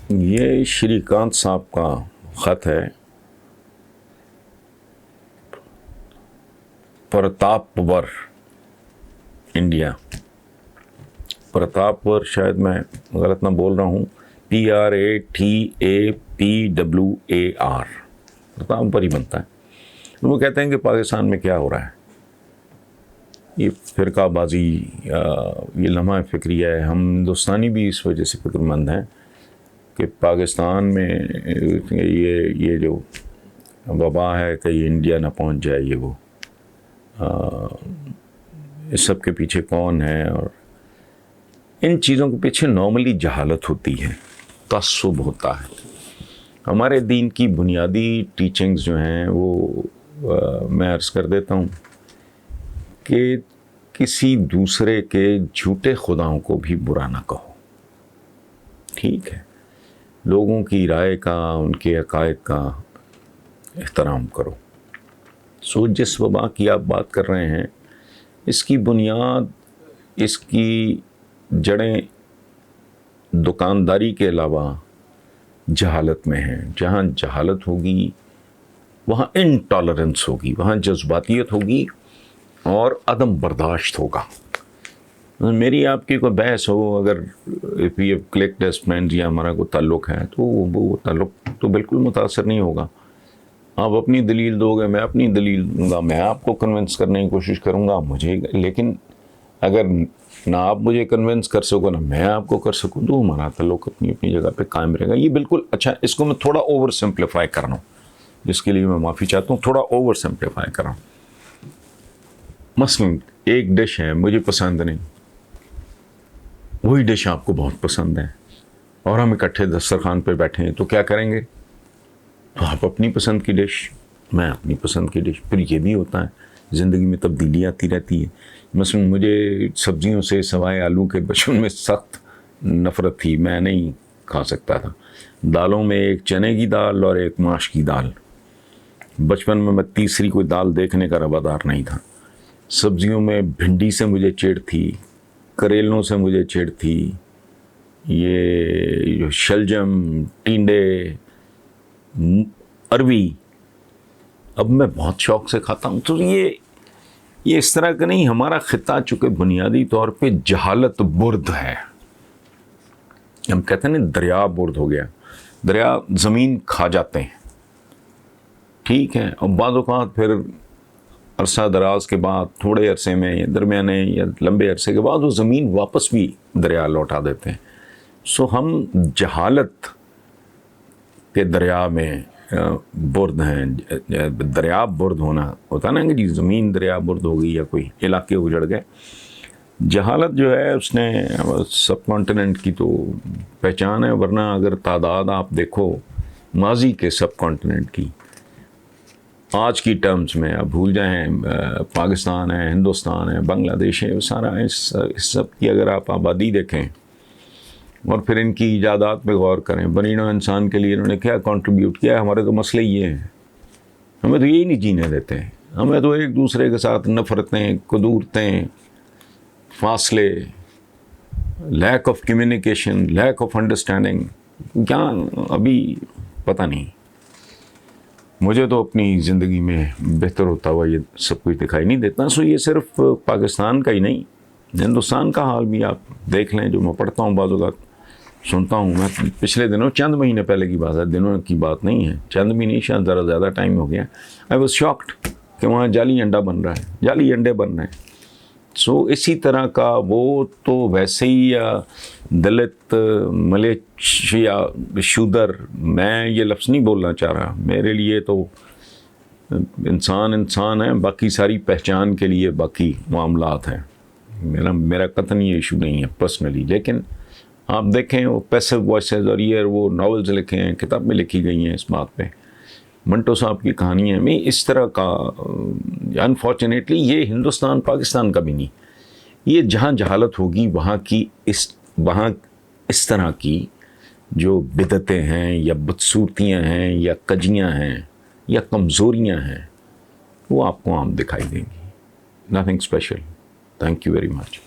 یہ شری کانت صاحب کا خط ہے پرتاپور انڈیا. پرتاپور شاید میں غلط نہ بول رہا ہوں, PRATAPWAR, پرتاپور ہی بنتا ہے. وہ کہتے ہیں کہ پاکستان میں کیا ہو رہا ہے, یہ فرقہ بازی, یہ لمحہ فکریہ ہے. ہم ہندوستانی بھی اس وجہ سے فکر مند ہیں کہ پاکستان میں یہ جو وبا ہے کہیں انڈیا نہ پہنچ جائے. یہ وہ اس سب کے پیچھے کون ہے, اور ان چیزوں کے پیچھے نارملی جہالت ہوتی ہے, تعصب ہوتا ہے. ہمارے دین کی بنیادی ٹیچنگز جو ہیں وہ میں عرض کر دیتا ہوں کہ کسی دوسرے کے جھوٹے خداؤں کو بھی برا نہ کہو. ٹھیک ہے, لوگوں کی رائے کا, ان کے عقائد کا احترام کرو. جس وبا کی آپ بات کر رہے ہیں, اس کی بنیاد, اس کی جڑیں دکانداری کے علاوہ جہالت میں ہیں. جہاں جہالت ہوگی وہاں انٹالرنس ہوگی, وہاں جذباتیت ہوگی اور عدم برداشت ہوگا. میری آپ کی کوئی بحث ہو, اگر if we have clicked as friends یا ہمارا کوئی تعلق ہے تو وہ تعلق تو بالکل متاثر نہیں ہوگا. آپ اپنی دلیل دو گے, میں اپنی دلیل دوں گا, میں آپ کو کنونس کرنے کی کوشش کروں گا مجھے, لیکن اگر نہ آپ مجھے کنونس کر سکو نہ میں آپ کو کر سکوں تو ہمارا تعلق اپنی اپنی جگہ پہ قائم رہے گا. یہ بالکل اچھا, اس کو میں تھوڑا اوور سمپلیفائی کر رہا ہوں, جس کے لیے میں معافی چاہتا ہوں. تھوڑا اوور سمپلیفائی کر رہا ہوں. مثلا ایک ڈش ہے مجھے پسند نہیں, وہی ڈش آپ کو بہت پسند ہے, اور ہم اکٹھے دسترخوان پہ بیٹھے ہیں, تو کیا کریں گے؟ آپ اپنی پسند کی ڈش, میں اپنی پسند کی ڈش. پھر یہ بھی ہوتا ہے زندگی میں تبدیلی آتی رہتی ہے. مثلا مجھے سبزیوں سے سوائے آلو کے بچپن میں سخت نفرت تھی, میں نہیں کھا سکتا تھا. دالوں میں ایک چنے کی دال اور ایک ماش کی دال. بچپن میں تیسری کوئی دال دیکھنے کا روادار نہیں تھا. سبزیوں میں بھنڈی سے مجھے چڑ تھی, کریلوں سے مجھے چڑ تھی, یہ شلجم, ٹینڈے, اروی, اب میں بہت شوق سے کھاتا ہوں. تو یہ اس طرح کا نہیں. ہمارا خطہ چونکہ بنیادی طور پہ جہالت برد ہے. ہم کہتے ہیں نا دریا برد ہو گیا. دریا زمین کھا جاتے ہیں, ٹھیک ہے, اور بعض اوقات پھر عرصہ دراز کے بعد, تھوڑے عرصے میں یا درمیانے یا لمبے عرصے کے بعد وہ زمین واپس بھی دریا لوٹا دیتے ہیں. سو ہم جہالت کے دریا میں برد ہیں. دریا برد ہونا ہوتا نا کہ جی زمین دریا برد ہو گئی یا کوئی علاقے اجڑ گئے. جہالت جو ہے اس نے سب کانٹیننٹ کی تو پہچان ہے, ورنہ اگر تعداد آپ دیکھو ماضی کے سب کانٹیننٹ کی, آج کی ٹرمز میں آپ بھول جائیں, پاکستان ہے, ہندوستان ہے, بنگلہ دیش ہے, سارا اس سب کی اگر آپ آبادی دیکھیں اور پھر ان کی ایجادات پہ غور کریں, بنی نوع انسان کے لیے انہوں نے کیا کنٹریبیوٹ کیا. ہمارے تو مسئلے یہ ہیں, ہمیں تو یہی نہیں جینے دیتے ہیں. ہمیں تو ایک دوسرے کے ساتھ نفرتیں, قدورتیں, فاصلے, lack of communication, lack of understanding, کیا ابھی پتہ نہیں. مجھے تو اپنی زندگی میں بہتر ہوتا ہوا یہ سب کچھ دکھائی نہیں دیتا. سو یہ صرف پاکستان کا ہی نہیں, ہندوستان کا حال بھی آپ دیکھ لیں. جو میں پڑھتا ہوں, بعض اوقات سنتا ہوں, میں پچھلے دنوں, چند مہینے پہلے کی بات ہے, دنوں کی بات نہیں ہے, چند بھی نہیں, شاید ذرا زیادہ ٹائم ہو گیا. آئی واز شاکڈ کہ وہاں جعلی انڈا بن رہا ہے, جعلی انڈے بن رہے ہیں. سو اسی طرح کا وہ تو ویسے ہی دلت, ملیشیا, شودر, میں یہ لفظ نہیں بولنا چاہ رہا. میرے لیے تو انسان ہے, باقی ساری پہچان کے لیے باقی معاملات ہیں. میرا قطعاً یہ ایشو نہیں ہے پرسنلی. لیکن آپ دیکھیں وہ پیسو وائسز اور یہ وہ ناولز لکھے ہیں, کتاب میں لکھی گئی ہیں اس بات پہ. منٹو صاحب کی کہانیاں میں اس طرح کا, انفارچونیٹلی یہ ہندوستان پاکستان کا بھی نہیں. یہ جہاں جہالت ہوگی وہاں وہاں اس طرح کی جو بدعتیں ہیں یا بدصورتیاں ہیں یا کجیاں ہیں یا کمزوریاں ہیں وہ آپ کو عام دکھائی دیں گی. Nothing special. Thank you very much.